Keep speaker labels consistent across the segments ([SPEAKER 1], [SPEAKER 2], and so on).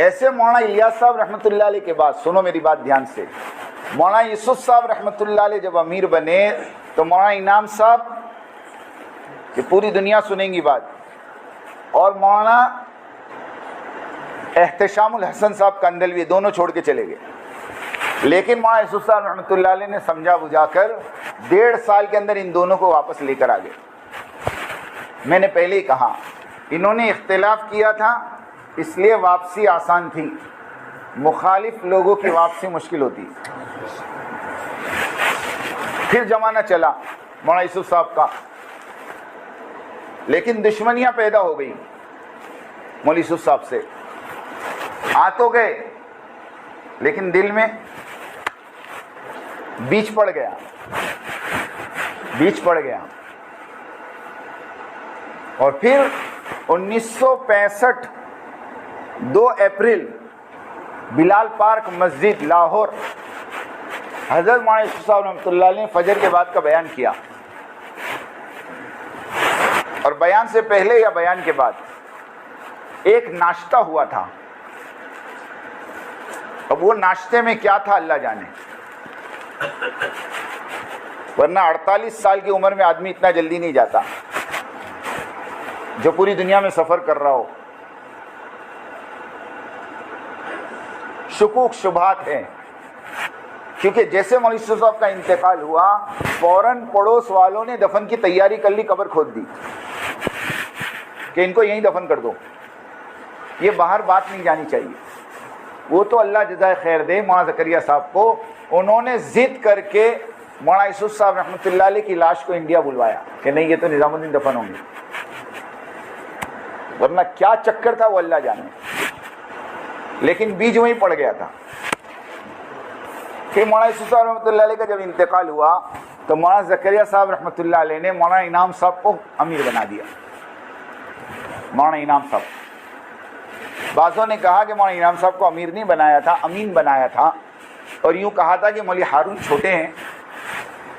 [SPEAKER 1] ایسے مولانا الیاس صاحب رحمۃ اللہ علیہ کے بعد، سنو میری بات دھیان سے، مولانا یوسف صاحب رحمۃ اللہ علیہ جب امیر بنے تو مولانا انعام صاحب، یہ پوری دنیا سنیں گی بات، اور مولانا احتشام الحسن صاحب کندلوی دونوں چھوڑ کے چلے گئے. لیکن مولانا یوسف صاحب رحمۃ اللہ علیہ نے سمجھا بجھا کر 1.5 سال کے اندر ان دونوں کو واپس لے کر آ گئے. میں نے پہلے ہی کہا انہوں نے اختلاف کیا تھا اس لیے واپسی آسان تھی، مخالف لوگوں کی واپسی مشکل ہوتی. پھر زمانہ چلا مولانا یوسف صاحب کا، لیکن دشمنیاں پیدا ہو گئی مولانا یوسف صاحب سے. آ تو گئے لیکن دل میں بیچ پڑ گیا. اور پھر 1965 2 اپریل بلال پارک مسجد لاہور، حضرت مولانا یوسف صاحب رحمۃ اللہ علیہ نے فجر کے بعد کا بیان کیا. اور بیان سے پہلے یا بیان کے بعد ایک ناشتہ ہوا تھا. اب وہ ناشتے میں کیا تھا اللہ جانے، ورنہ 48 سال کی عمر میں آدمی اتنا جلدی نہیں جاتا جو پوری دنیا میں سفر کر رہا ہو. شکوک شبہات ہیں، کیونکہ جیسے مولانا یوسف صاحب کا انتقال ہوا فوراً پڑوس والوں نے دفن کی تیاری کر لی، قبر کھود دی کہ ان کو یہیں دفن کر دو. یہ باہر بات نہیں جانی چاہیے. وہ تو اللہ جزائے خیر دے مولانا زکریا صاحب کو، انہوں نے ضد کر کے مولانا یوسف صاحب رحمۃ اللہ علیہ کی لاش کو انڈیا بلوایا کہ نہیں یہ تو نظام الدین دفن ہوں گے، ورنہ کیا چکر تھا وہ اللہ جانے. لیکن بیج وہیں پڑ گیا تھا. پھر مولانا یوسف صاحب رحمۃ اللہ علیہ کا جب انتقال ہوا تو مولانا زکریا صاحب رحمۃ اللہ علیہ نے مولانا انعام صاحب کو امیر بنا دیا. مولانا انعام صاحب، بعضوں نے کہا کہ مولانا انعام صاحب کو امیر نہیں بنایا تھا، امین بنایا تھا، اور یوں کہا تھا کہ مولوی ہارون چھوٹے ہیں،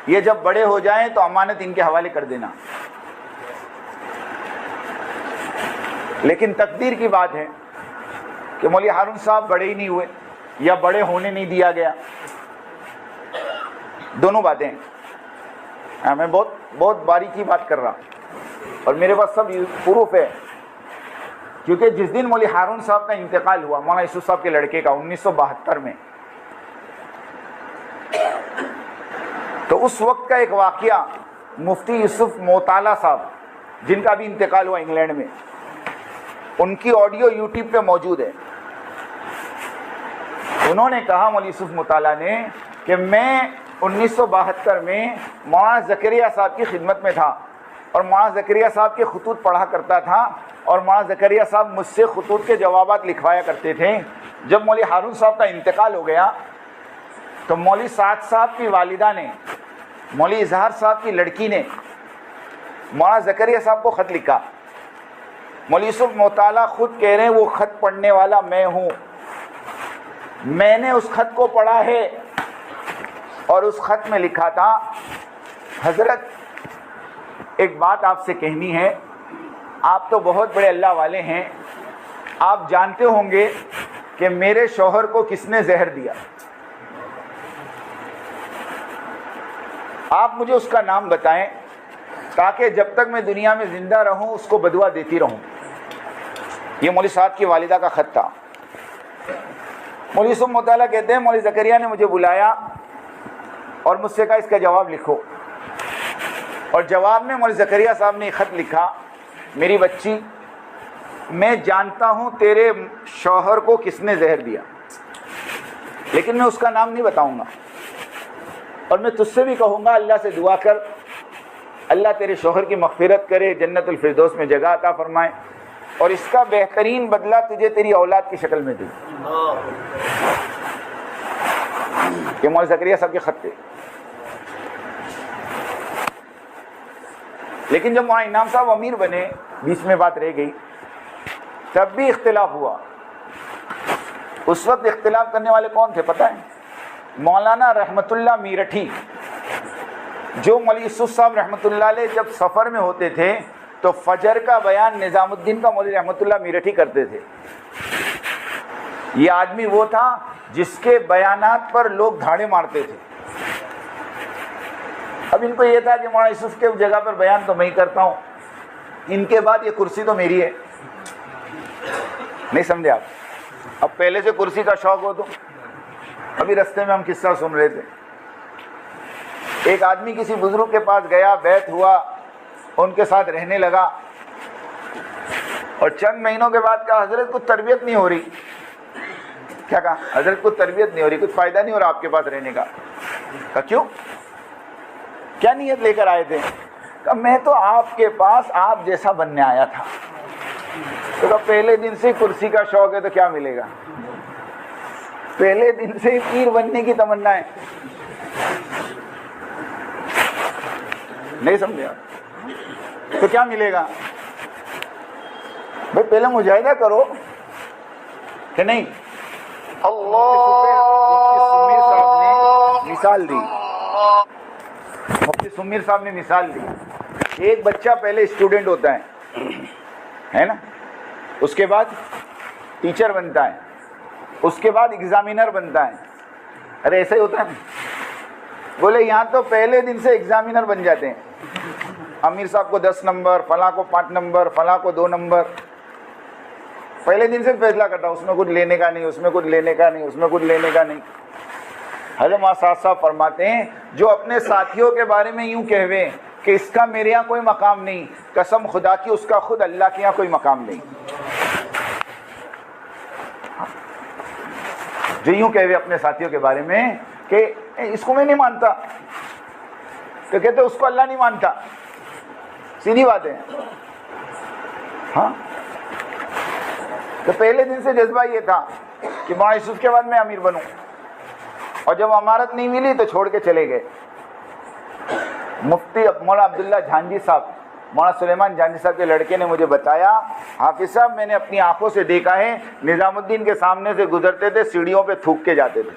[SPEAKER 1] یہ جب بڑے ہو جائیں تو امانت ان کے حوالے کر دینا. لیکن تقدیر کی بات ہے کہ مولوی ہارون صاحب بڑے ہی نہیں ہوئے یا بڑے ہونے نہیں دیا گیا. دونوں باتیں میں بہت باریکی بات کر رہا اور میرے پاس سب پروف ہے. کیونکہ جس دن مولوی ہارون صاحب کا انتقال ہوا مولانا یوسف صاحب کے لڑکے کا 1972 میں، تو اس وقت کا ایک واقعہ مفتی یوسف موطالعہ صاحب جن کا بھی انتقال ہوا انگلینڈ میں، ان کی آڈیو یوٹیوب پہ موجود ہے. انہوں نے کہا مولوی یوسف موطالعہ نے کہ میں 1972 میں مولانا زکریا صاحب کی خدمت میں تھا اور مولانا زکریا صاحب کے خطوط پڑھا کرتا تھا اور مولانا زکریا صاحب مجھ سے خطوط کے جوابات لکھوایا کرتے تھے. جب مولوی ہارون صاحب کا انتقال ہو گیا تو مولوی سعد صاحب کی والدہ نے، مولوی اظہار صاحب کی لڑکی نے مولانا زکریا صاحب کو خط لکھا. مولوی یوسف موطالعہ خود کہہ رہے ہیں وہ خط پڑھنے والا میں ہوں، میں نے اس خط کو پڑھا ہے اور اس خط میں لکھا تھا حضرت ایک بات آپ سے کہنی ہے، آپ تو بہت بڑے اللہ والے ہیں، آپ جانتے ہوں گے کہ میرے شوہر کو کس نے زہر دیا، آپ مجھے اس کا نام بتائیں تاکہ جب تک میں دنیا میں زندہ رہوں اس کو بدعا دیتی رہوں. یہ مولوی صاحب کی والدہ کا خط تھا. مولوی یوسف موطالعہ کہتے ہیں مولوی زکریا نے مجھے بلایا اور مجھ سے کہا اس کا جواب لکھو، اور جواب میں مولوی زکریا صاحب نے خط لکھا، میری بچی میں جانتا ہوں تیرے شوہر کو کس نے زہر دیا، لیکن میں اس کا نام نہیں بتاؤں گا، اور میں تجھ سے بھی کہوں گا اللہ سے دعا کر اللہ تیرے شوہر کی مغفرت کرے، جنت الفردوس میں جگہ عطا فرمائے، اور اس کا بہترین بدلہ تجھے تیری اولاد کی شکل میں دے. یہ مولوی زکریا صاحب کے خط تھے. لیکن جب مولانا انعام صاحب امیر بنے، بیچ میں بات رہ گئی، تب بھی اختلاف ہوا. اس وقت اختلاف کرنے والے کون تھے پتہ ہے؟ مولانا رحمت اللہ میرٹھی، جو مولوی یوسف صاحب رحمۃ اللہ علیہ جب سفر میں ہوتے تھے تو فجر کا بیان نظام الدین کا مولوی رحمت اللہ میرٹھی کرتے تھے. یہ آدمی وہ تھا جس کے بیانات پر لوگ دھاڑے مارتے تھے. اب ان کو یہ تھا کہ مولانا یوسف کے جگہ پر بیان تو میں ہی کرتا ہوں, ان کے بعد یہ کرسی تو میری ہے. نہیں سمجھے آپ؟ اب پہلے سے کرسی کا شوق ہو تو. ابھی رستے میں ہم قصہ سن رہے تھے, ایک آدمی کسی بزرگ کے پاس گیا, بیعت ہوا, ان کے ساتھ رہنے لگا, اور چند مہینوں کے بعد کہا حضرت کچھ تربیت نہیں ہو رہی. کیا کہا؟ حضرت کچھ تربیت نہیں ہو رہی, کچھ فائدہ نہیں ہو رہا آپ کے پاس رہنے کا. کہا کیوں؟ کیا نیت لے کر آئے تھے؟ کہا میں تو آپ کے پاس آپ جیسا بننے آیا تھا. تو کہا پہلے دن سے کرسی کا شوق ہے تو کیا ملے گا؟ پہلے دن سے پیر بننے کی تمنا ہے. نہیں سمجھے آپ؟ تو کیا ملے گا بھائی؟ پہلے مجاہدہ کرو کہ نہیں. سمیر صاحب نے مثال دی, مفتی سمیر صاحب نے مثال دی. ایک بچہ پہلے اسٹوڈنٹ ہوتا ہے نا, اس کے بعد ٹیچر بنتا ہے, اس کے بعد ایگزامینر بنتا ہے. ارے ایسا ہی ہوتا ہے. بولے یہاں تو پہلے دن سے ایگزامینر بن جاتے ہیں. امیر صاحب کو 10 نمبر, فلاں کو 5 نمبر, فلاں کو 2 نمبر. پہلے دن سے فیصلہ کرتا, اس میں کچھ لینے کا نہیں, اس میں کچھ لینے کا نہیں, اس میں کچھ لینے کا نہیں. حضرت مولانا صاحب فرماتے ہیں جو اپنے ساتھیوں کے بارے میں یوں کہوے کہ اس کا میرے یہاں کوئی مقام نہیں, قسم خدا کی اس کا خود اللہ کے یہاں کوئی مقام نہیں. جو یوں کہوے اپنے ساتھیوں کے بارے میں کہ اس کو میں نہیں مانتا, تو کہتے اس کو اللہ نہیں مانتا. سیدھی بات ہے. ہاں, تو پہلے دن سے جذبہ یہ تھا کہ مولانا یوسف کے بعد میں امیر بنوں, اور جب امارت نہیں ملی تو چھوڑ کے چلے گئے. مفتی مولانا عبداللہ جھانجی صاحب, مولانا سلیمان جھانجی صاحب کے لڑکے نے مجھے بتایا, حافظ صاحب میں نے اپنی آنکھوں سے دیکھا ہے نظام الدین کے سامنے سے گزرتے تھے, سیڑھیوں پہ تھوک کے جاتے تھے.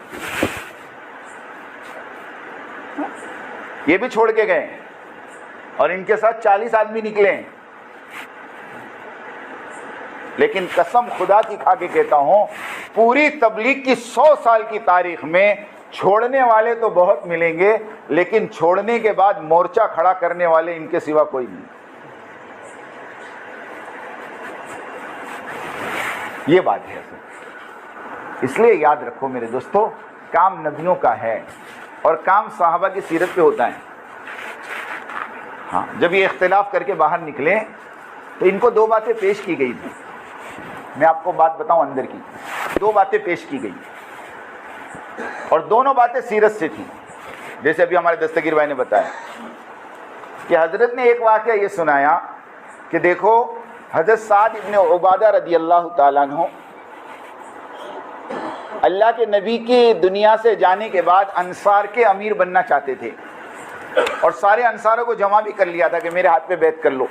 [SPEAKER 1] یہ بھی چھوڑ کے گئے, اور ان کے ساتھ 40 آدمی نکلے. لیکن قسم خدا کی کھا کے کہتا ہوں, پوری تبلیغ کی 100 سال کی تاریخ میں چھوڑنے والے تو بہت ملیں گے, لیکن چھوڑنے کے بعد مورچہ کھڑا کرنے والے ان کے سوا کوئی نہیں. یہ بات ہے. اس لیے یاد رکھو میرے دوستو, کام نبیوں کا ہے اور کام صحابہ کی سیرت پہ ہوتا ہے. ہاں, جب یہ اختلاف کر کے باہر نکلے تو ان کو 2 باتیں پیش کی گئی تھی. میں آپ کو بات بتاؤں اندر کی, 2 باتیں پیش کی گئی, اور دونوں باتیں سیرت سے تھیں. جیسے ابھی ہمارے دستگیر بھائی نے بتایا کہ حضرت نے ایک واقعہ یہ سنایا کہ دیکھو حضرت سعد ابن عبادہ رضی اللہ تعالیٰ عنہ اللہ کے نبی کی دنیا سے جانے کے بعد انصار کے امیر بننا چاہتے تھے, اور سارے انصاروں کو جمع بھی کر لیا تھا کہ میرے ہاتھ پہ بیعت کر لو.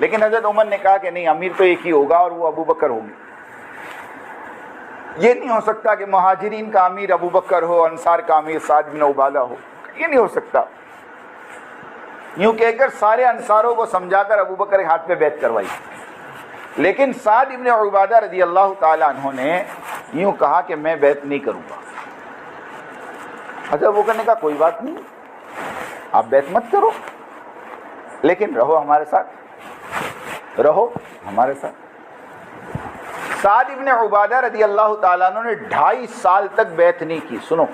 [SPEAKER 1] لیکن حضرت عمر نے کہا کہ نہیں, امیر تو ایک ہی ہوگا اور وہ ابو بکر ہوگی. یہ نہیں ہو سکتا کہ مہاجرین کا امیر ابو بکر ہو, انصار کا امیر سعد بن عبادہ ہو. یہ نہیں ہو سکتا. یوں کہہ کر سارے انصاروں کو سمجھا کر ابو بکر کے ہاتھ پہ بیعت کروائی. لیکن سعد بن عبادہ رضی اللہ تعالیٰ عنہ نے یوں کہا کہ میں بیعت نہیں کروں گا. حضرت ابو بکر نے کہا کوئی بات نہیں, آپ بیعت مت کرو, لیکن رہو ہمارے ساتھ, رہو ہمارے ساتھ. سعد ابن عبادہ رضی اللہ تعالیٰ عنہ نے 2.5 سال تک بیعت نہیں کی. سنو,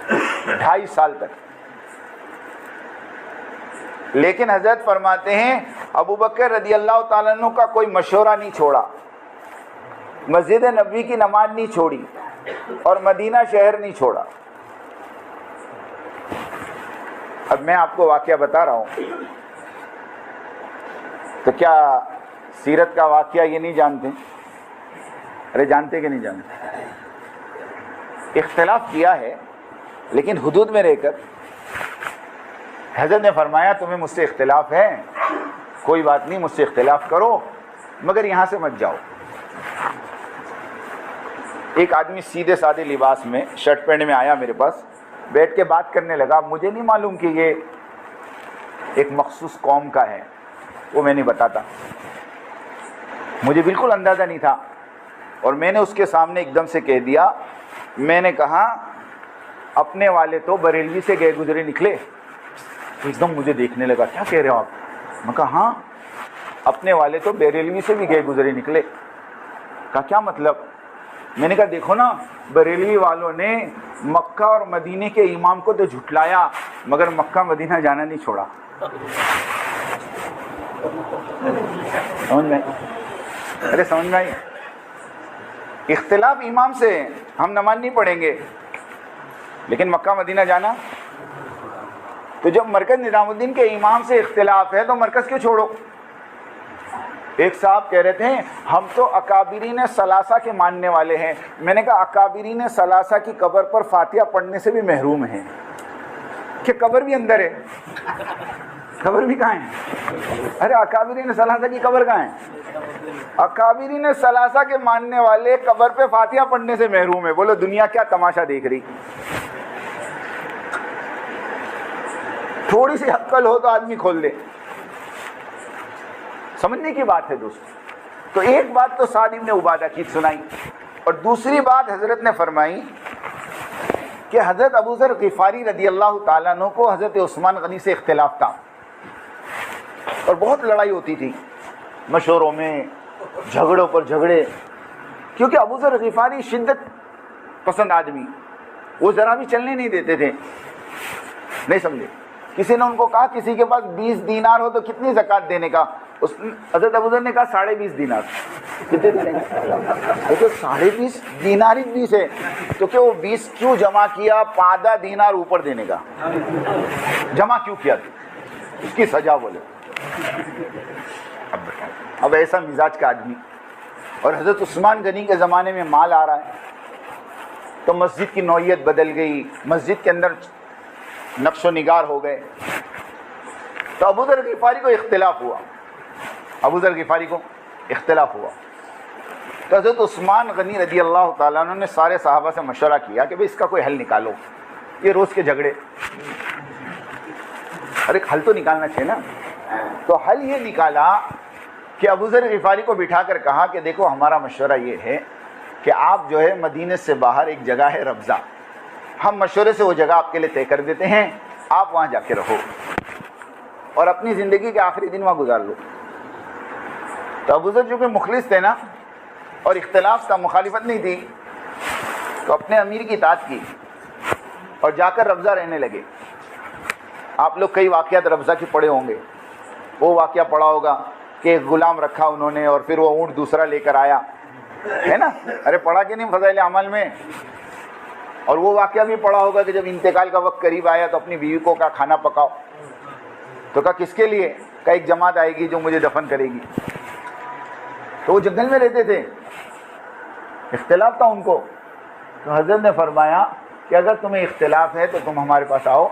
[SPEAKER 1] 2.5 سال تک. لیکن حضرت فرماتے ہیں ابو بکر رضی اللہ تعالیٰ عنہ کا کوئی مشورہ نہیں چھوڑا, مسجد نبوی کی نماز نہیں چھوڑی, اور مدینہ شہر نہیں چھوڑا. اب میں آپ کو واقعہ بتا رہا ہوں, تو کیا سیرت کا واقعہ یہ نہیں جانتے؟ ارے جانتے کہ نہیں جانتے؟ اختلاف کیا ہے لیکن حدود میں رہ کر. حضرت نے فرمایا تمہیں مجھ سے اختلاف ہے, کوئی بات نہیں, مجھ سے اختلاف کرو, مگر یہاں سے مت جاؤ. ایک آدمی سیدھے سادے لباس میں شرٹ پینٹ میں آیا میرے پاس, بیٹھ کے بات کرنے لگا. مجھے نہیں معلوم کہ یہ ایک مخصوص قوم کا ہے, وہ میں نہیں بتاتا, مجھے بالکل اندازہ نہیں تھا. اور میں نے اس کے سامنے ایک دم سے کہہ دیا, میں نے کہا اپنے والے تو بریلوی سے گئے گزرے نکلے. تو ایک دم مجھے دیکھنے لگا, کیا کہہ رہے ہو آپ؟ میں کہا ہاں, اپنے والے تو بریلوی سے بھی گئے گزرے نکلے. کہا کیا مطلب؟ میں نے کہا دیکھو نا, بریلوی والوں نے مکہ اور مدینے کے امام کو تو جھٹلایا مگر مکہ مدینہ جانا نہیں چھوڑا. سمجھ میں؟ ارے سمجھ میں آئی؟ اختلاف امام سے ہے, ہم نماز نہیں پڑھیں گے لیکن مکہ مدینہ جانا. تو جب مرکز نظام الدین کے امام سے اختلاف ہے تو مرکز کیوں چھوڑو؟ ایک صاحب کہہ رہے تھے ہم تو اکابرین ثلاثہ کے ماننے والے ہیں. میں نے کہا اکابرین ثلاثہ کی قبر پر فاتحہ پڑھنے سے بھی محروم ہیں کہ قبر بھی اندر ہے. قبر بھی کہاں ہے؟ ارے اکابرین ثلاثہ کی قبر کہاں ہے؟ اکابرین ثلاثہ کے ماننے والے قبر پہ فاتحہ پڑھنے سے محروم ہے. بولو دنیا کیا تماشا دیکھ رہی؟ تھوڑی سی عقل ہو تو آدمی کھول دے. سمجھنے کی بات ہے دوست. تو ایک بات تو سعد ابن عبادہ کی سنائی, اور دوسری بات حضرت نے فرمائی کہ حضرت ابو ذر غفاری رضی اللہ تعالیٰ عنہ کو حضرت عثمان غنی سے اختلاف تھا اور بہت لڑائی ہوتی تھی, مشوروں میں جھگڑوں پر جھگڑے, کیونکہ ابو ذر غفاری شدت پسند آدمی, وہ ذرا بھی چلنے نہیں دیتے تھے. نہیں سمجھے؟ کسی نے ان کو کہا کسی کے پاس 20 دینار ہو تو کتنی زکوٰۃ دینے کا؟ حضرت ابو ذر نے کہا 20.5 دینار. کتنے دینے کا؟ تو 20.5 دینار ہی 20 ہے تو کہ وہ 20 کیوں جمع کیا؟ 15 دینار اوپر دینے کا جمع کیوں کیا؟ اس کی سزا بولے. اب ایسا مزاج کا آدمی, اور حضرت عثمان غنی کے زمانے میں مال آ رہا ہے تو مسجد کی نوعیت بدل گئی, مسجد کے اندر نقش و نگار ہو گئے. تو ابو ذر غفاری کو اختلاف ہوا, ابو ذر غفاری کو اختلاف ہوا. تو حضرت عثمان غنی رضی اللہ تعالیٰ عنہ نے سارے صحابہ سے مشورہ کیا کہ بھئی اس کا کوئی حل نکالو, یہ روز کے جھگڑے, ارے حل تو نکالنا چاہیے نا. تو حل یہ نکالا کہ ابو ذر غفاری کو بٹھا کر کہا کہ دیکھو ہمارا مشورہ یہ ہے کہ آپ جو ہے مدینے سے باہر ایک جگہ ہے ربضہ, ہم مشورے سے وہ جگہ آپ کے لیے طے کر دیتے ہیں, آپ وہاں جا کے رہو اور اپنی زندگی کے آخری دن وہاں گزار لو. تو ابو ذر چونکہ مخلص تھے نا اور اختلاف تھا, مخالفت نہیں تھی, تو اپنے امیر کی اطاعت کی اور جا کر ربضہ رہنے لگے. آپ لوگ کئی واقعات ربضہ کی پڑھے ہوں گے. وہ واقعہ پڑھا ہوگا کہ ایک غلام رکھا انہوں نے اور پھر وہ اونٹ دوسرا لے کر آیا, ہے نا؟ ارے پڑھا کہ نہیں فضائل اعمال میں؟ اور وہ واقعہ بھی پڑھا ہوگا کہ جب انتقال کا وقت قریب آیا تو اپنی بیوی کو کہا کھانا پکاؤ, تو کہا کس کے لیے؟ کہا ایک جماعت آئے گی جو مجھے دفن کرے گی. تو وہ جنگل میں رہتے تھے, اختلاف تھا ان کو. تو حضرت نے فرمایا کہ اگر تمہیں اختلاف ہے تو تم ہمارے پاس آؤ,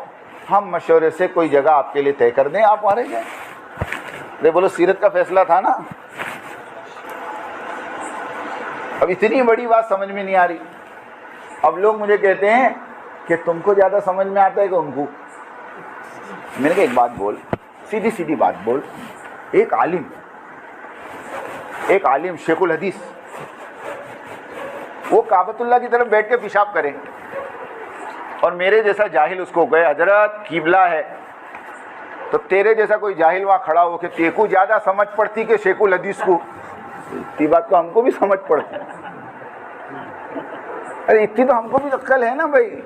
[SPEAKER 1] ہم مشورے سے کوئی جگہ آپ کے لیے طے کر دیں, آپ وہاں رہ جائیں. ارے بولو سیرت کا فیصلہ تھا نا. اب اتنی بڑی بات سمجھ میں نہیں آ رہی. اب لوگ مجھے کہتے ہیں کہ تم کو زیادہ سمجھ میں آتا ہے کہ ان کو. میں نے کہا ایک بات بول, سیدھی سیدھی بات بول. ایک عالم شیخ الحدیث وہ کعبۃ اللہ کی طرف بیٹھ کے پیشاب کرے اور میرے جیسا جاہل اس کو کہے حضرت قبلہ ہے, تو تیرے جیسا کوئی جاہل وہاں کھڑا ہو کہ تیکو زیادہ سمجھ پڑتی کہ شیخ الحدیث کو. اتنی بات تو ہم کو بھی سمجھ پڑتی. ارے اتنی تو ہم کو بھی عقل ہے نا بھائی.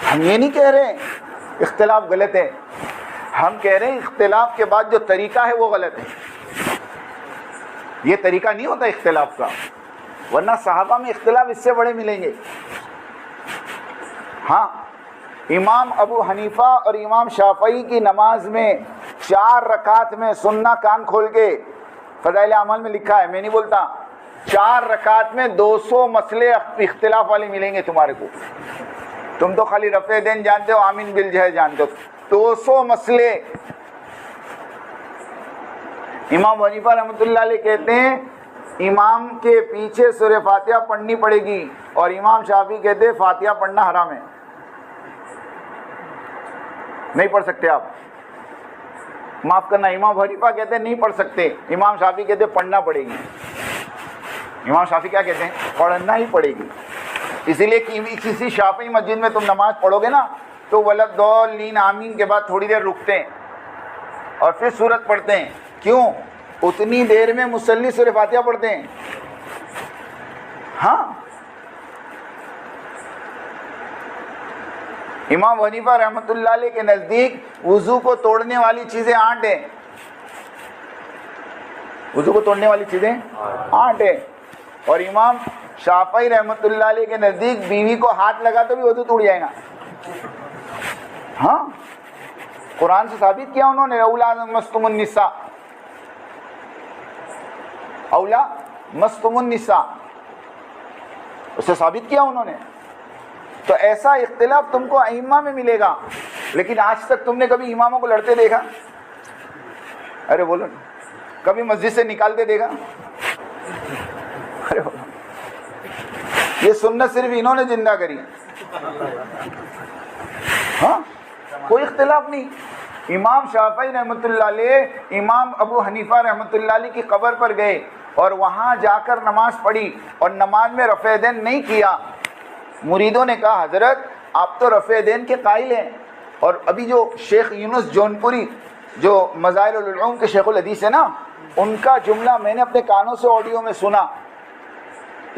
[SPEAKER 1] ہم یہ نہیں کہہ رہے اختلاف غلط ہے, ہم کہہ رہے ہیں اختلاف کے بعد جو طریقہ ہے وہ غلط ہے. یہ طریقہ نہیں ہوتا اختلاف کا, ورنہ صحابہ میں اختلاف اس سے بڑے ملیں گے. ہاں, امام ابو حنیفہ اور امام شافعی کی نماز میں 4 رکعت میں سننا کان کھول کے, فضائل اعمال میں لکھا ہے, میں نہیں بولتا, 4 رکعت میں 200 مسئلے اختلاف والے ملیں گے تمہارے کو. تم تو خالی رفع دین جانتے ہو, آمین بالجہر جانتے ہو, 200 مسئلے. امام حنیفہ رحمۃ اللہ علیہ کہتے ہیں امام کے پیچھے سورہ فاتحہ پڑھنی پڑے گی, اور امام شافعی کہتے ہیں فاتحہ پڑھنا حرام ہے, نہیں پڑھ سکتے آپ. معاف کرنا، امام حنیفہ کہتے ہیں نہیں پڑھ سکتے، امام شافعی کہتے ہیں پڑھنا پڑے گی۔ امام شافعی کیا کہتے ہیں؟ پڑھنا ہی پڑے گی۔ اسی لیے کہ کسی شافعی مسجد میں تم نماز پڑھو گے نا تو ولضالین آمین کے بعد تھوڑی دیر رکتے ہیں اور پھر سورت پڑھتے ہیں۔ کیوں؟ اتنی دیر میں مصلی سورہ فاتحہ پڑھتے ہیں۔ ہاں، امام حنیفہ رحمۃ اللہ علیہ کے نزدیک وضو کو توڑنے والی چیزیں 8 ہیں۔ وضو کو توڑنے والی چیزیں 8 ہیں، اور امام شافعی رحمۃ اللہ علیہ کے نزدیک بیوی کو ہاتھ لگا تو بھی وضو ٹوٹ جائے گا۔ ہاں، قرآن سے ثابت کیا انہوں نے، اولا مستم النساء، اولا مستم النساء، اسے ثابت کیا انہوں نے۔ تو ایسا اختلاف تم کو ائمہ میں ملے گا، لیکن آج تک تم نے کبھی اماموں کو لڑتے دیکھا؟ ارے بولو، کبھی مسجد سے نکالتے دیکھا؟ ارے بولو، یہ سنت صرف انہوں نے زندہ کری۔ ہاں، کوئی اختلاف نہیں۔ امام شافعی رحمۃ اللہ علیہ امام ابو حنیفہ رحمۃ اللہ علیہ کی قبر پر گئے اور وہاں جا کر نماز پڑھی اور نماز میں رفع دین نہیں کیا۔ مریدوں نے کہا حضرت آپ تو رفع دین کے قائل ہیں، اور ابھی جو شیخ یونس جونپوری جو مظاہر العلوم کے شیخ الحدیث ہے نا، ان کا جملہ میں نے اپنے کانوں سے آڈیو میں سنا۔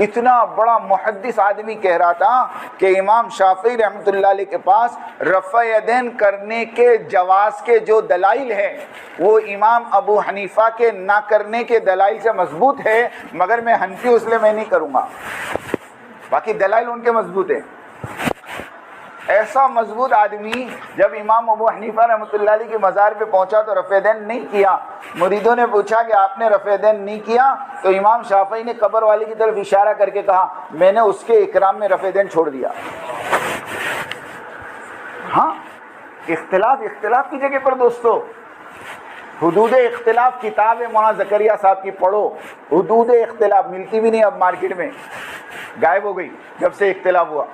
[SPEAKER 1] اتنا بڑا محدث آدمی کہہ رہا تھا کہ امام شافعی رحمۃ اللہ علیہ کے پاس رفع یدین کرنے کے جواز کے جو دلائل ہیں وہ امام ابو حنیفہ کے نہ کرنے کے دلائل سے مضبوط ہے، مگر میں حنفی اس لیے میں نہیں کروں گا، باقی دلائل ان کے مضبوط ہیں۔ ایسا مضبوط آدمی جب امام ابو حنیفہ رحمۃ اللہ علیہ کی مزار پہ پہنچا تو رفع دین نہیں کیا۔ مریدوں نے پوچھا کہ آپ نے رفع دین نہیں کیا؟ تو امام شافعی نے قبر والے کی طرف اشارہ کر کے کہا میں نے اس کے اکرام میں رفع دین چھوڑ دیا۔ ہاں، اختلاف کی جگہ پر دوستو، حدود اختلاف کتاب مولانا زکریا صاحب کی پڑھو۔ حدود اختلاف ملتی بھی نہیں اب مارکیٹ میں، غائب ہو گئی جب سے اختلاف ہوا۔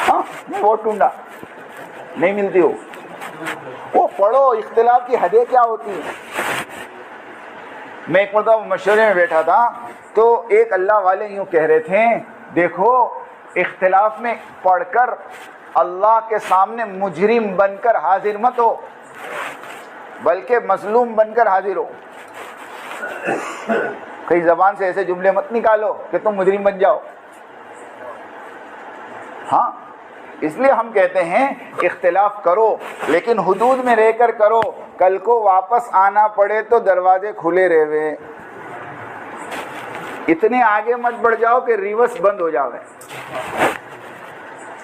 [SPEAKER 1] ہاں، وہ ٹونڈا نہیں ملتی ہو، وہ پڑھو اختلاف کی حدیں کیا ہوتی ہیں۔ میں ایک مرتبہ مشورے میں بیٹھا تھا تو ایک اللہ والے یوں کہہ رہے تھے دیکھو اختلاف میں پڑھ کر اللہ کے سامنے مجرم بن کر حاضر مت ہو، بلکہ مظلوم بن کر حاضر ہو۔ کئی زبان سے ایسے جملے مت نکالو کہ تم مجرم بن جاؤ۔ ہاں، اس لیے ہم کہتے ہیں اختلاف کرو لیکن حدود میں رہ کر کرو، کل کو واپس آنا پڑے تو دروازے کھلے رہے، اتنے آگے مت بڑھ جاؤ کہ ریورس بند ہو جاوے۔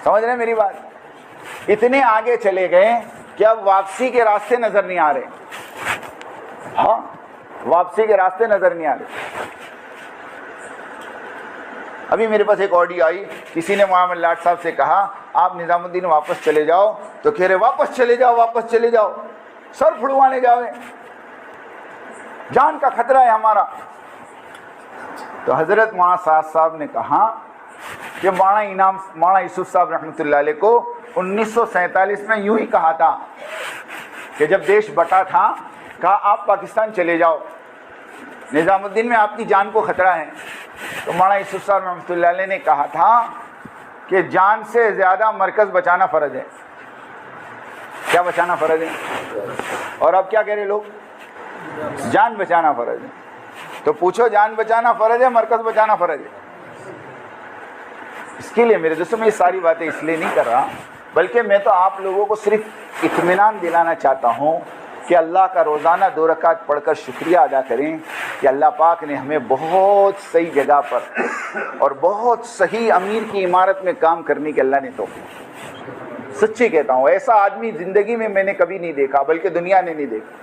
[SPEAKER 1] سمجھ رہے میری بات؟ اتنے آگے چلے گئے کہ اب واپسی کے راستے نظر نہیں آ رہے۔ ہاں، واپسی کے راستے نظر نہیں آ رہے۔ ابھی میرے پاس ایک آڈیو آئی، کسی نے محمد لاٹ صاحب سے کہا آپ نظام الدین واپس چلے جاؤ، تو کہہ رہے واپس چلے جاؤ، واپس چلے جاؤ، سر پھڑوانے جاوے، جان کا خطرہ ہے ہمارا۔ تو حضرت مولانا سعد صاحب نے کہا کہ مولانا یوسف صاحب رحمۃ اللہ علیہ کو 1947 میں یوں ہی کہا تھا کہ جب دیش بٹا تھا، کہا آپ پاکستان چلے جاؤ، نظام الدین میں آپ کی جان کو خطرہ ہے۔ تو مولانا یوسف صاحب رحمۃ اللہ علیہ نے کہا تھا کہ جان سے زیادہ مرکز بچانا فرض ہے۔ کیا بچانا فرض ہے؟ اور اب کیا کہہ رہے لوگ؟ جان بچانا فرض ہے۔ تو پوچھو جان بچانا فرض ہے، مرکز بچانا فرض ہے؟ اس کے لیے میرے دوستوں میں یہ ساری باتیں اس لیے نہیں کر رہا، بلکہ میں تو آپ لوگوں کو صرف اطمینان دلانا چاہتا ہوں کہ اللہ کا روزانہ 2 رکعت پڑھ کر شکریہ ادا کریں کہ اللہ پاک نے ہمیں بہت صحیح جگہ پر اور بہت صحیح امیر کی عمارت میں کام کرنے کی اللہ نے توفیق۔ سچی کہتا ہوں، ایسا آدمی زندگی میں نے کبھی نہیں دیکھا، بلکہ دنیا نے نہیں دیکھا۔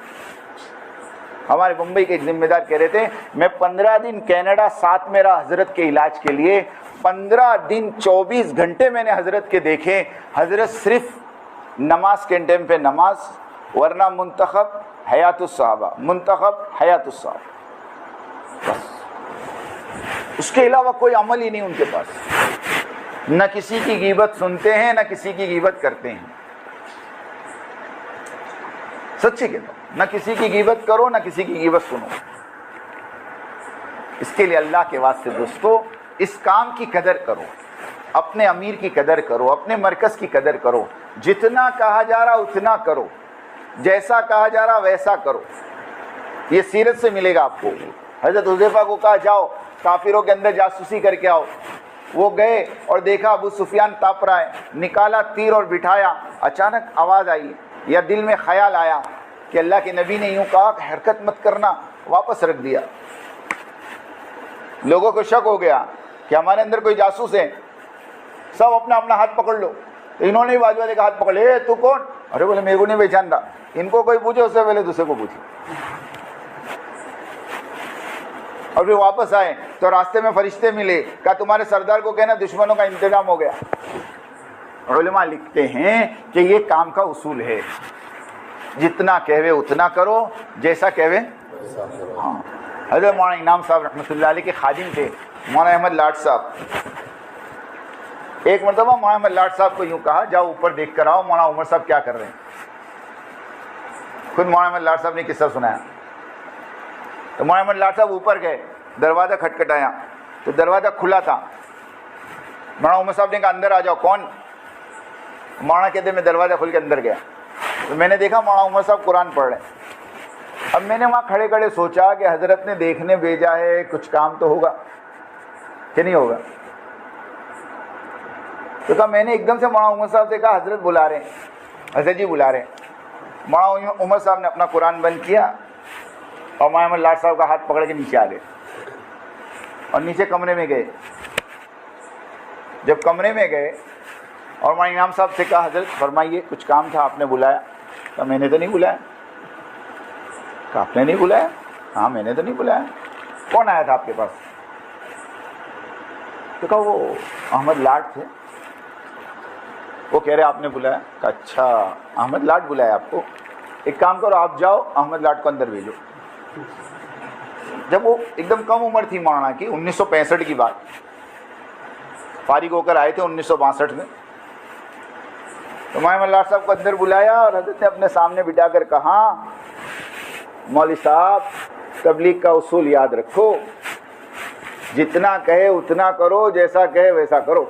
[SPEAKER 1] ہمارے ممبئی کے ایک ذمہ دار کہہ رہے تھے میں 15 دن کینیڈا ساتھ میں رہا حضرت کے علاج کے لیے، 15 دن 24 گھنٹے میں نے حضرت کے دیکھے، حضرت صرف نماز کے ٹائم پہ نماز، ورنہ منتخب حیات الصحابہ، منتخب حیات الصحابہ، بس اس کے علاوہ کوئی عمل ہی نہیں ان کے پاس۔ نہ کسی کی غیبت سنتے ہیں، نہ کسی کی غیبت کرتے ہیں۔ سچی کہتا ہوں، نہ کسی کی غیبت کرو نہ کسی کی غیبت سنو۔ اس کے لیے اللہ کے واسطے دوستو اس کام کی قدر کرو، اپنے امیر کی قدر کرو، اپنے مرکز کی قدر کرو، جتنا کہا جا رہا اتنا کرو، جیسا کہا جا رہا ویسا کرو۔ یہ سیرت سے ملے گا آپ کو۔ حضرت حذیفہ کو کہا جاؤ کافروں کے اندر جاسوسی کر کے آؤ، وہ گئے اور دیکھا ابو سفیان تاپ رہا ہے، نکالا تیر اور بٹھایا، اچانک آواز آئی یا دل میں خیال آیا کہ اللہ کے نبی نے یوں کہا کہ حرکت مت کرنا، واپس رکھ دیا۔ لوگوں کو شک ہو گیا کہ ہمارے اندر کوئی جاسوس ہے، سب اپنا اپنا ہاتھ پکڑ لو۔ تو انہوں نے بازو والے کا ہاتھ پکڑ لیا، تو کون؟ ارے بولے میرے کو نہیں پہچان رہا، ان کو کوئی پوچھے اس سے پہلے دوسرے کو پوچھے۔ اور پھر واپس آئے تو راستے میں فرشتے ملے، کہا تمہارے سردار کو کہنا دشمنوں کا انتظام ہو گیا۔ علماء لکھتے ہیں کہ یہ کام کا اصول ہے، جتنا کہوے اتنا کرو، جیسا کہوے ہاں۔ حضرت مولانا انعام صاحب رحمۃ اللہ علیہ کے خادم تھے مولانا احمد لاٹ صاحب۔ ایک مرتبہ مولانا احمد لاٹ صاحب کو یوں کہا جاؤ اوپر دیکھ کر آؤ مولانا عمر صاحب کیا کر رہے ہیں۔ خود مولانا احمد لاٹ صاحب نے قصہ سنایا۔ تو مولانا احمد لاٹ صاحب اوپر گئے، دروازہ کھٹکھٹایا تو دروازہ کھلا تھا۔ مولانا عمر صاحب نے کہا اندر آ جاؤ۔ کون؟ مولانا کہتے میں دروازہ کھل کے اندر گیا تو میں نے دیکھا مولانا عمر صاحب قرآن پڑھ رہے ہیں۔ اب میں نے وہاں کھڑے کھڑے سوچا کہ حضرت نے دیکھنے بھیجا ہے، کچھ کام تو ہوگا کہ نہیں ہوگا۔ تو کہا میں نے ایک دم سے مولانا عمر صاحب سے کہا حضرت بلا رہے ہیں، حضرت جی بلا رہے ہیں۔ مولانا عمر صاحب نے اپنا قرآن بند کیا اور مولانا احمد لاٹ صاحب کا ہاتھ پکڑ کے نیچے آ گئے اور نیچے کمرے میں گئے۔ جب کمرے میں گئے اور مولانا انعام صاحب سے کہا حضرت فرمائیے کچھ کام تھا آپ نے بلایا؟ کہا میں نے تو نہیں بلایا۔ کہا آپ نے نہیں بلایا؟ ہاں میں نے تو نہیں بلایا۔ کون آیا تھا آپ کے پاس؟ تو کہا وہ احمد لاٹ تھے، وہ کہہ رہے آپ نے بلایا۔ کہا اچھا احمد لاٹ بلایا آپ کو، ایک کام کرو آپ جاؤ احمد لاٹ کو اندر بھیجو۔ جب وہ ایک دم کم عمر تھی مولانا کی، 1965 کی بات، فارغ ہو کر آئے تھے 1962 میں، تو مولانا احمد لاٹ صاحب کو اندر بلایا اور حضرت نے اپنے سامنے بٹھا کر کہا مولوی صاحب تبلیغ کا اصول یاد رکھو، جتنا کہے اتنا کرو، جیسا کہے ویسا کرو۔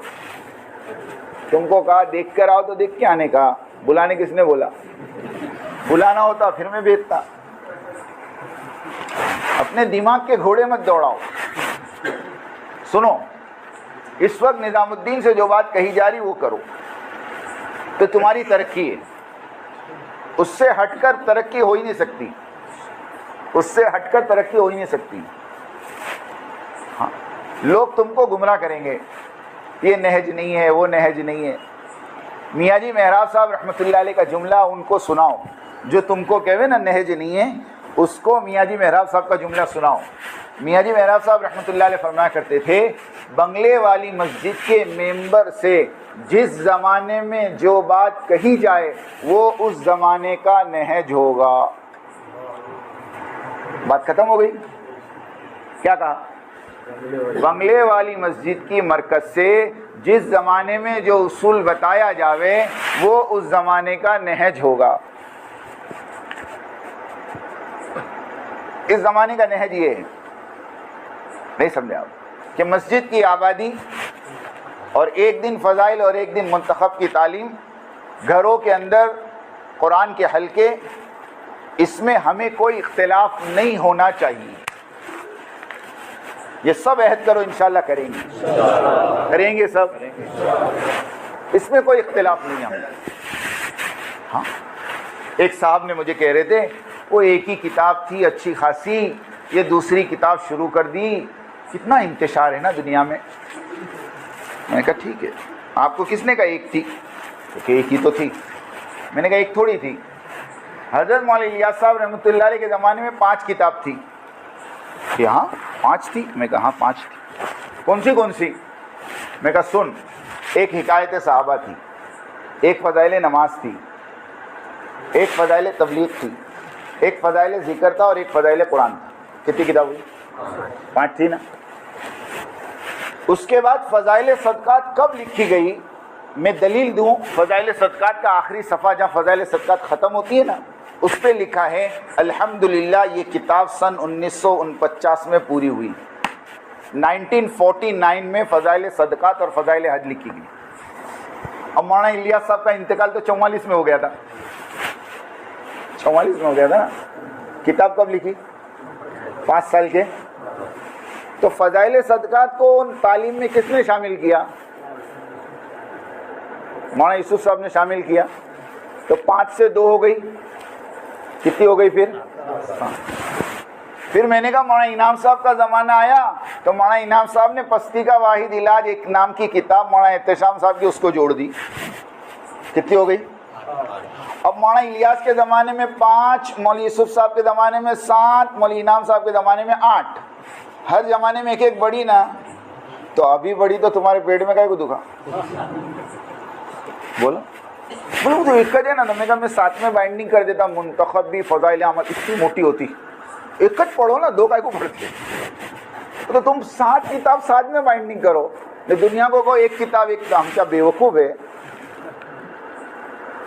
[SPEAKER 1] تم کو کہا دیکھ کر آؤ تو دیکھ کے آنے کا، بلانے کس نے بولا؟ بلانا ہوتا پھر میں بھیجتا۔ اپنے دماغ کے گھوڑے مت دوڑاؤ۔ سنو اس وقت نظام الدین سے جو بات کہی جا رہی وہ کرو تو تمہاری ترقی ہے، اس سے ہٹ کر ترقی ہو ہی نہیں سکتی، اس سے ہٹ کر ترقی ہو ہی نہیں سکتی۔ ہاں لوگ تم کو گمراہ کریں گے، یہ نہج نہیں ہے وہ نہج نہیں ہے۔ میاں جی محراب صاحب رحمۃ اللہ علیہ کا جملہ ان کو سناؤ جو تم کو کہوے نا نہج نہیں ہے، اس کو میاں جی محراب صاحب کا جملہ سناؤ۔ میاں جی محراب صاحب رحمۃ اللہ علیہ فرمایا کرتے تھے بنگلے والی مسجد کے ممبر سے جس زمانے میں جو بات کہی جائے وہ اس زمانے کا نہج ہوگا۔ بات ختم ہو گئی۔ کیا کہا؟ بنگلے والی مسجد کی مرکز سے جس زمانے میں جو اصول بتایا جاوے وہ اس زمانے کا نہج ہوگا۔ اس زمانے کا نہج یہ ہے، نہیں سمجھے آپ، کہ مسجد کی آبادی اور ایک دن فضائل اور ایک دن منتخب کی تعلیم، گھروں کے اندر قرآن کے حلقے، اس میں ہمیں کوئی اختلاف نہیں ہونا چاہیے۔ یہ سب عہد کرو انشاءاللہ کریں گے، کریں گے سب، اس میں کوئی اختلاف نہیں ہمیں۔ ہاں ایک صاحب نے مجھے کہہ رہے تھے وہ ایک ہی کتاب تھی اچھی خاصی، یہ دوسری کتاب شروع کر دی، کتنا انتشار ہے نا دنیا میں۔ میں نے کہا ٹھیک ہے، آپ کو کس نے کہا ایک تھی؟ کہ ایک ہی تو تھی۔ میں نے کہا ایک تھوڑی تھی، حضرت مولانا الیاس صاحب رحمۃ اللہ علیہ کے زمانے میں 5 کتاب تھی۔ کہ ہاں 5 تھی؟ میں کہا ہاں 5 تھی۔ کون سی؟ میں کہا سن، ایک حکایت صحابہ تھی، ایک فضائل نماز تھی، ایک فضائل تبلیغ تھی، ایک فضائل ذکر تھا اور ایک فضائل قرآن تھا۔ کتنی کتاب ہوئی؟ 5 تھی نا۔ اس کے بعد فضائل صدقات کب لکھی گئی؟ میں دلیل دوں، فضائل صدقات کا آخری صفحہ جہاں فضائل صدقات ختم ہوتی ہے نا، اس پہ لکھا ہے الحمدللہ یہ کتاب سن 1949 میں پوری ہوئی. 1949 میں فضائل صدقات اور فضائل حج لکھی گئی. اب مولانا الیاس صاحب کا انتقال تو 44 میں ہو گیا تھا. 44 میں ہو گیا تھا نا. کتاب کب لکھی؟ 5 سال کے. تو فضائل صدقات کو تعلیم میں کس نے شامل کیا؟ مولانا یوسف صاحب نے شامل کیا. تو 5 سے 2 ہو گئی. کتنی ہو گئی پھر؟ پھر میں نے کہا مولانا انعام صاحب کا زمانہ آیا تو مولانا انعام صاحب نے پستی کا واحد علاج ایک نام کی کتاب مولانا احتشام صاحب کی اس کو جوڑ دی. کتنی ہو گئی؟ اب مولانا الیاس کے زمانے میں 5, مولوی یوسف صاحب کے زمانے میں 7, مولوی انعام صاحب کے زمانے میں 8. ہر زمانے میں ایک ایک بڑی نا. تو ابھی بڑی تو تمہارے پیٹ میں کائے کو دکھا؟ بولو بولو تو ایک ہے نا. میں ساتھ میں بائنڈنگ کر دیتا. منتخب بھی فضائل اعمال اتنی موٹی ہوتی. ایک کٹ پڑھو نا, 2 کائے کو پڑھتے؟ تو تم 7 کتاب ساتھ میں بائنڈنگ کرو. دنیا کو کہو ایک کتاب ایک کام. کیا بیوقوف ہے؟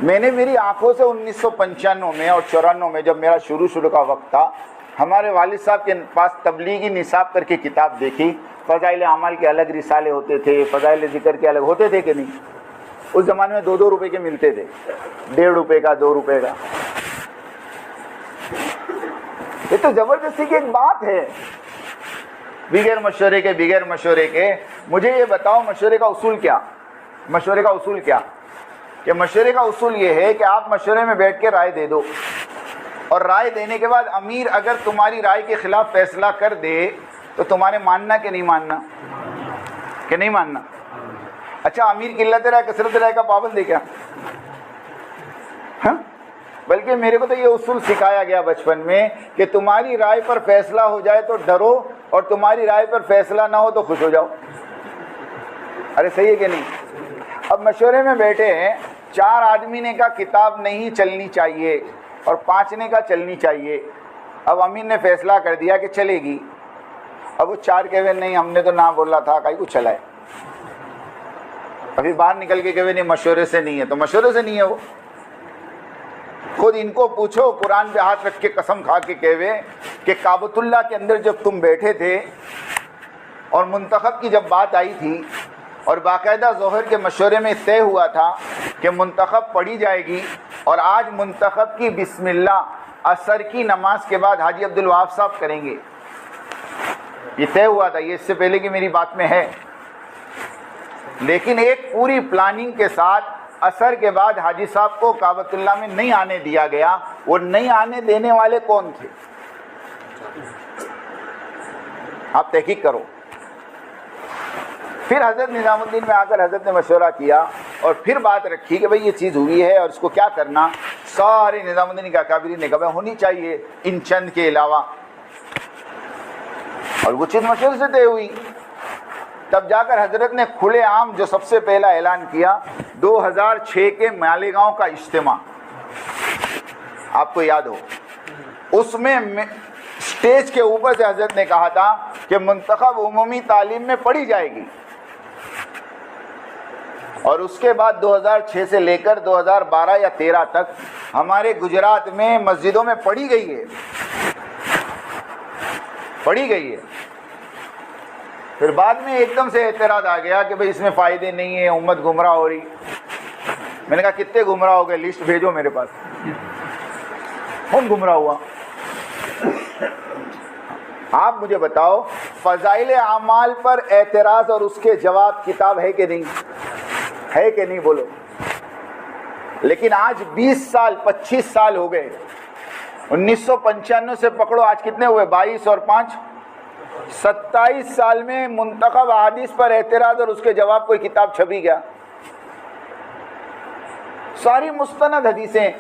[SPEAKER 1] میں نے میری آنکھوں سے 1995 میں اور 94 میں جب میرا شروع کا وقت تھا, ہمارے والد صاحب کے پاس تبلیغی نصاب کر کے کتاب دیکھی. فضائل اعمال کے الگ رسالے ہوتے تھے, فضائل ذکر کے الگ ہوتے تھے کہ نہیں؟ اس زمانے میں 2 روپے کے ملتے تھے, 1.5 روپے کا, 2 روپے کا. یہ تو زبردستی کی ایک بات ہے. بغیر مشورے کے مجھے یہ بتاؤ مشورے کا اصول کیا؟ مشورے کا اصول کیا؟ کہ مشورے کا اصول یہ ہے کہ آپ مشورے میں بیٹھ کے رائے دے دو, اور رائے دینے کے بعد امیر اگر تمہاری رائے کے خلاف فیصلہ کر دے تو تمہارے ماننا کہ نہیں ماننا؟ کہ نہیں ماننا؟ اچھا امیر قلت رائے کثرت رائے کا پابند ہے کیا؟ ہاں, بلکہ میرے کو تو یہ اصول سکھایا گیا بچپن میں کہ تمہاری رائے پر فیصلہ ہو جائے تو ڈرو, اور تمہاری رائے پر فیصلہ نہ ہو تو خوش ہو جاؤ. ارے صحیح ہے کہ نہیں؟ اب مشورے میں بیٹھے ہیں, 4 آدمی نے کہا کتاب نہیں چلنی چاہیے اور 5 نے کہا چلنی چاہیے. اب امین نے فیصلہ کر دیا کہ چلے گی. اب وہ 4 کہے نہیں ہم نے تو نہ بولا تھا, کہیں کو چلائے. ابھی باہر نکل کے کہے نہیں مشورے سے نہیں ہے, تو مشورے سے نہیں ہے. وہ خود ان کو پوچھو, قرآن پہ ہاتھ رکھ کے قسم کھا کے کہے کہ کعبۃ اللہ کے اندر جب تم بیٹھے تھے اور منتخب کی جب بات آئی تھی اور باقاعدہ ظہر کے مشورے میں طے ہوا تھا کہ منتخب پڑھی جائے گی, اور آج منتخب کی بسم اللہ عصر کی نماز کے بعد حاجی عبدالوہاب صاحب کریں گے, یہ طے ہوا تھا. یہ اس سے پہلے کی میری بات میں ہے, لیکن ایک پوری پلاننگ کے ساتھ عصر کے بعد حاجی صاحب کو کعبۃ اللہ میں نہیں آنے دیا گیا. وہ نہیں آنے دینے والے کون تھے؟ آپ تحقیق کرو. پھر حضرت نظام الدین میں آ کر حضرت نے مشورہ کیا اور پھر بات رکھی کہ بھئی یہ چیز ہوئی ہے اور اس کو کیا کرنا. سارے نظام الدین کا اکابرین نے کہا ہونی چاہیے ان چند کے علاوہ, اور وہ چیز مشورے سے طے ہوئی. تب جا کر حضرت نے کھلے عام جو سب سے پہلا اعلان کیا 2006 کے مالیگاؤں کا اجتماع, آپ کو یاد ہو, اس میں اسٹیج کے اوپر سے حضرت نے کہا تھا کہ منتخب عمومی تعلیم میں پڑھی جائے گی, اور اس کے بعد 2006 سے لے کر 2012 یا 13 تک ہمارے گجرات میں مسجدوں میں پڑھی گئی ہے. پھر بعد میں ایک دم سے اعتراض آ گیا کہ بھئی اس میں فائدے نہیں ہیں, امت گمراہ ہو رہی. میں نے کہا کتنے گمراہ ہو گئے, لسٹ بھیجو میرے پاس. کون گمراہ ہوا؟ آپ مجھے بتاؤ فضائل اعمال پر اعتراض اور اس کے جواب کتاب ہے کہ نہیں؟ ہے کہ نہیں بولو. لیکن آج 20 سال 25 سال ہو گئے, 1995 سے پکڑو آج کتنے ہوئے, 22 اور 5 27 سال میں منتخب احادیث پر اعتراض اور اس کے جواب کوئی کتاب چھپی گیا؟ ساری مستند حدیثیں,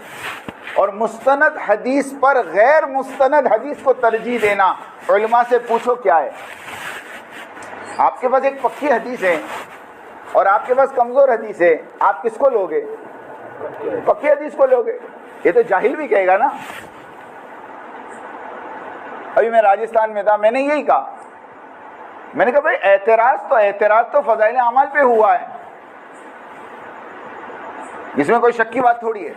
[SPEAKER 1] اور مستند حدیث پر غیر مستند حدیث کو ترجیح دینا. علماء سے پوچھو کیا ہے. آپ کے پاس ایک پکی حدیث ہے اور آپ کے پاس کمزور حدیث ہے, آپ کس کو لوگے؟ پکی حدیث کو لوگے. یہ تو جاہل بھی کہے گا نا. ابھی میں راجستھان میں تھا, میں نے یہی کہا, میں نے کہا بھائی اعتراض تو فضائل اعمال پہ ہوا ہے, اس میں کوئی شک کی بات تھوڑی ہے.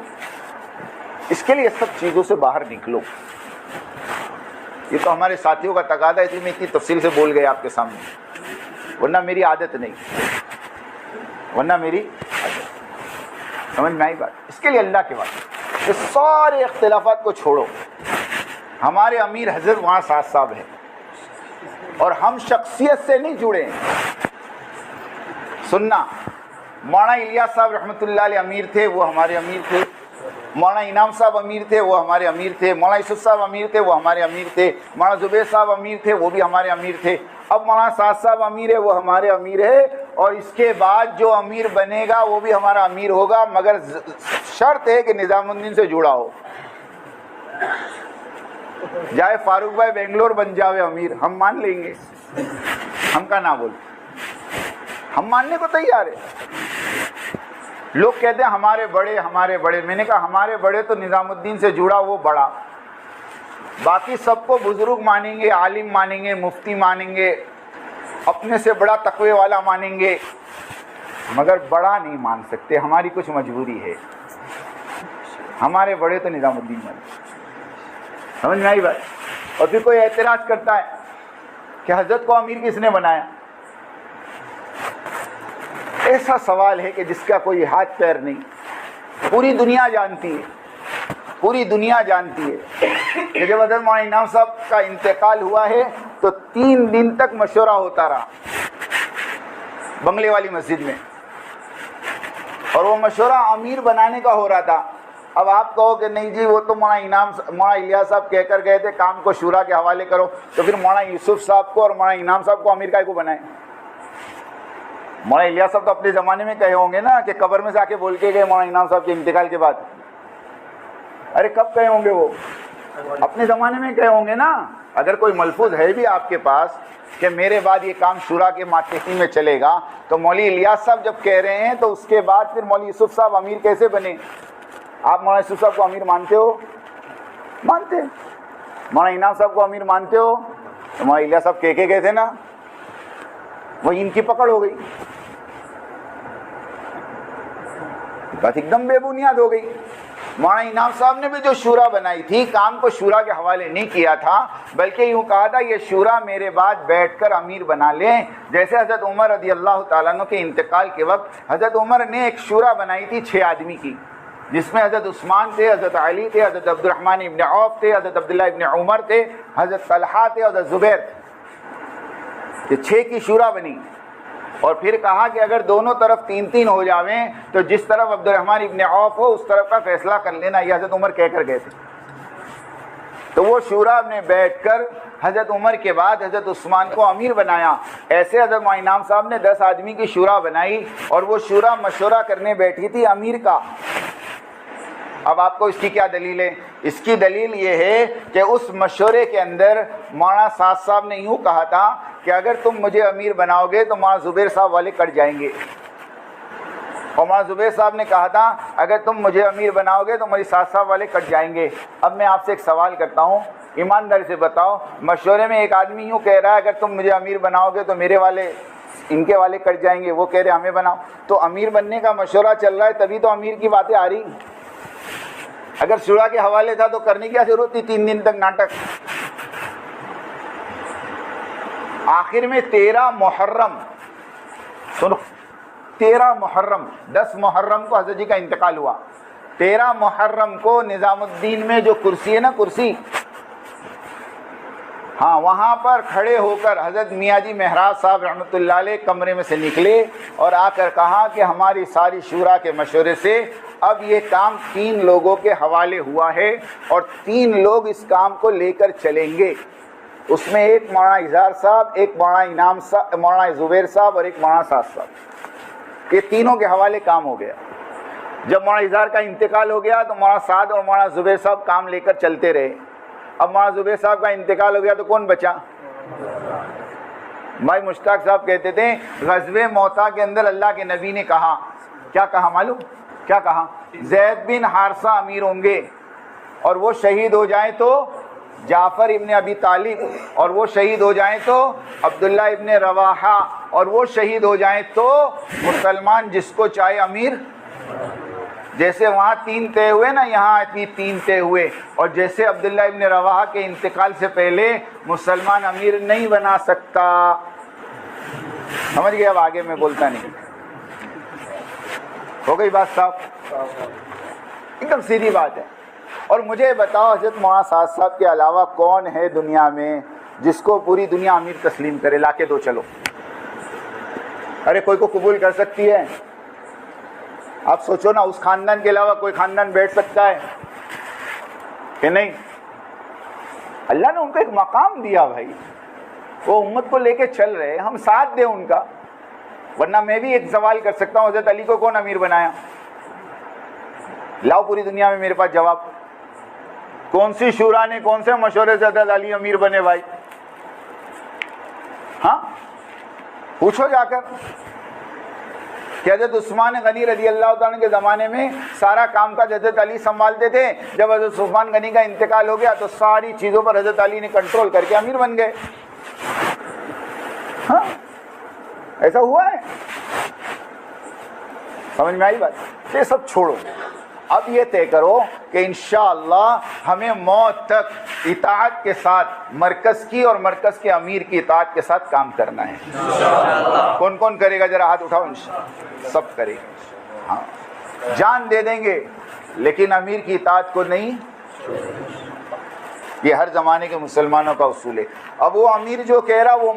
[SPEAKER 1] اس کے لیے سب چیزوں سے باہر نکلو. یہ تو ہمارے ساتھیوں کا تقاضا ہے، اس لیے میں اتنی تفصیل سے بول گیا آپ کے سامنے، ورنہ میری عادت نہیں، ورنہ میری عادت. سمجھ میں آئی بات؟ اس کے لیے اللہ کے بعد یہ سارے اختلافات کو چھوڑو. ہمارے امیر حضرت وہاں ساتھ صاحب ہیں، اور ہم شخصیت سے نہیں جڑے ہیں. سننا، مولانا الیاس صاحب رحمۃ اللہ علیہ امیر تھے، وہ ہمارے امیر تھے. مولانا انعام صاحب امیر تھے، وہ ہمارے امیر تھے. مولانا یوسف صاحب امیر تھے، وہ ہمارے امیر تھے. مولانا زبیر صاحب امیر تھے، وہ بھی ہمارے امیر تھے. اب مولانا سعد صاحب امیر ہے، وہ ہمارے امیر ہے، اور اس کے بعد جو امیر بنے گا وہ بھی ہمارا امیر ہوگا، مگر شرط ہے کہ نظام الدین سے جڑا ہو. جائے فاروق بھائی بنگلور بن جاوے امیر، ہم مان لیں گے، ہم کا نہ بول، ہم ماننے کو تیار ہے. لوگ کہتے ہیں ہمارے بڑے ہمارے بڑے. میں نے کہا ہمارے بڑے تو نظام الدین سے جڑا وہ بڑا، باقی سب کو بزرگ مانیں گے، عالم مانیں گے، مفتی مانیں گے، اپنے سے بڑا تقوی والا مانیں گے، مگر بڑا نہیں مان سکتے. ہماری کچھ مجبوری ہے. ہمارے بڑے تو نظام الدین مانیں. سمجھ میں آئی بات؟ اور پھر کوئی اعتراض کرتا ہے کہ حضرت کو امیر کس نے بنایا. ایسا سوال ہے کہ جس کا کوئی ہاتھ پیر نہیں. پوری دنیا جانتی ہے، پوری دنیا جانتی ہے کہ جب حضرت مولانا انعام صاحب کا انتقال ہوا ہے تو 3 دن تک مشورہ ہوتا رہا بنگلے والی مسجد میں، اور وہ مشورہ امیر بنانے کا ہو رہا تھا. اب آپ کہو کہ نہیں جی وہ تو مولانا الیاس صاحب کہہ کر گئے تھے کام کو شورا کے حوالے کرو، تو پھر مولانا یوسف صاحب کو اور مولانا انعام صاحب کو امیر کائے کو بنائے. مولانا الیاس صاحب تو اپنے زمانے میں کہے ہوں گے نا کہ قبر میں سے آ کے بول کے گئے مولانا انعام صاحب کے انتقال کے بعد. ارے کب کہے ہوں گے؟ وہ اپنے زمانے میں کہے ہوں گے نا. اگر کوئی ملفوظ ہے بھی آپ کے پاس کہ میرے بعد یہ کام شورا کے ماتحتی میں چلے گا، تو مولوی الیاس صاحب جب کہہ رہے ہیں تو اس کے بعد پھر مولوی یوسف صاحب امیر کیسے بنے؟ آپ مولانا یوسف صاحب کو امیر مانتے ہو؟ مانتے. مولانا انعام صاحب کو امیر مانتے ہو؟ تو مولانا الیاس صاحب کہہ کے گئے تھے نا، وہ ان کی پکڑ ہو گئی. بات ایک دم بے بنیاد ہو گئی. مولانا انعام صاحب نے بھی جو شورا بنائی تھی، کام کو شورا کے حوالے نہیں کیا تھا، بلکہ یوں کہا تھا یہ شورا میرے بعد بیٹھ کر امیر بنا لیں. جیسے حضرت عمر رضی اللہ تعالیٰ عنہ کے انتقال کے وقت حضرت عمر نے ایک شورا بنائی تھی 6 آدمی کی، جس میں حضرت عثمان تھے، حضرت علی تھے، حضرت عبد الرحمن ابن عوف تھے، حضرت عبداللہ ابن عمر تھے، حضرت طلحہ تھے، حضرت زبیر تھے. یہ 6 کی شورا بنی. اور پھر کہا کہ اگر دونوں طرف 3-3 ہو جاویں تو جس طرف عبد الرحمن ابن عوف ہو اس طرف کا فیصلہ کر لینا. یہ حضرت عمر کہہ کر گئے تھے. تو وہ شورا نے بیٹھ کر حضرت عمر کے بعد حضرت عثمان کو امیر بنایا. ایسے حضرت مولانا انعام صاحب نے 10 آدمی کی شورا بنائی، اور وہ شورا مشورہ کرنے بیٹھی تھی امیر کا. اب آپ کو اس کی کیا دلیل ہے؟ اس کی دلیل یہ ہے کہ اس مشورے کے اندر مولانا سعد صاحب نے یوں کہا تھا کہ اگر تم مجھے امیر بناؤ گے تو مولانا زبیر صاحب والے کٹ جائیں گے، اور مولانا زبیر صاحب نے کہا تھا اگر تم مجھے امیر بناؤ گے تو میری سعد صاحب والے کٹ جائیں گے. اب میں آپ سے ایک سوال کرتا ہوں، ایمانداری سے بتاؤ، مشورے میں ایک آدمی یوں کہہ رہا ہے اگر تم مجھے امیر بناؤ گے تو میرے والے ان کے والے کٹ جائیں گے، وہ کہہ رہے ہمیں بناؤ. تو امیر بننے کا مشورہ چل رہا ہے تبھی تو امیر کی باتیں آ رہی. اگر شورا کے حوالے تھا تو کرنے کی کیا ضرورت تھی 3 دن تک ناٹک. آخر میں 13 محرم، سنو، 13 محرم، 10 محرم کو حضرت جی کا انتقال ہوا. 13 محرم کو نظام الدین میں جو کرسی ہے نا، کرسی، ہاں، وہاں پر کھڑے ہو کر حضرت میاں جی مہراج صاحب رحمۃ اللہ علیہ کمرے میں سے نکلے اور آ کر کہا کہ ہماری ساری شورا کے مشورے سے اب یہ کام 3 لوگوں کے حوالے ہوا ہے، اور 3 لوگ اس کام کو لے کر چلیں گے. اس میں ایک مولانا اظہار صاحب، ایک مولانا انعام صاحب، مولانا زبیر صاحب، اور ایک مولانا سعد صاحب. یہ تینوں کے حوالے کام ہو گیا. جب مولانا اظہار کا انتقال ہو گیا تو مولانا سعد اور مولانا زبیر صاحب کام لے کر چلتے رہے. اب مولانا زبیر صاحب کا انتقال ہو گیا تو کون بچا؟ بھائی مشتاق صاحب کہتے تھے غزوہ موتا کے اندر اللہ کے نبی نے کہا، کیا کہا معلوم؟ کیا کہا؟ زید بن حارثہ امیر ہوں گے، اور وہ شہید ہو جائیں تو جعفر ابن ابی طالب، اور وہ شہید ہو جائیں تو عبداللہ ابن رواحہ، اور وہ شہید ہو جائیں تو مسلمان جس کو چاہے امیر. جیسے وہاں 3 طے ہوئے نا، یہاں بھی 3 طے ہوئے. اور جیسے عبداللہ ابن رواحہ کے انتقال سے پہلے مسلمان امیر نہیں بنا سکتا. سمجھ گئے؟ اب آگے میں بولتا نہیں. ہو گئی بات صاحب؟ ایک دم سیدھی بات ہے. اور مجھے بتاؤ حضرت معاذ صاحب کے علاوہ کون ہے دنیا میں جس کو پوری دنیا امیر تسلیم کرے؟ لا کے دو چلو. ارے کوئی کو قبول کر سکتی ہے؟ آپ سوچو نا، اس خاندان کے علاوہ کوئی خاندان بیٹھ سکتا ہے کہ نہیں؟ اللہ نے ان کو ایک مقام دیا بھائی، وہ امت کو لے کے چل رہے، ہم ساتھ دیں ان کا. ورنہ میں بھی ایک سوال کر سکتا ہوں، حضرت علی کو کون امیر بنایا؟ لاؤ پوری دنیا میں میرے پاس جواب. کون سی شورا نے کون سے مشورے سے حضرت علی امیر بنے بھائی؟ ہاں پوچھو جا کر کہ حضرت عثمان غنی رضی اللہ تعالیٰ کے زمانے میں سارا کام کاج حضرت علی سنبھالتے تھے. جب حضرت عثمان غنی کا انتقال ہو گیا تو ساری چیزوں پر حضرت علی نے کنٹرول کر کے امیر بن گئے. ہاں ایسا ہوا ہے. سمجھ میں آئی بات؟ یہ سب چھوڑو. اب یہ طے کرو کہ انشاءاللہ ہمیں موت تک اطاعت کے ساتھ مرکز کی اور مرکز کے امیر کی اطاعت کے ساتھ کام کرنا ہے. کون کون کرے گا؟ ذرا ہاتھ اٹھاؤ. انشاءاللہ سب کرے گا. ہاں جان دے دیں گے لیکن امیر کی اطاعت کو نہیں. یہ ہر زمانے کے مسلمانوں کا اصول ہے. اب وہ امیر جو کہہ رہا وہ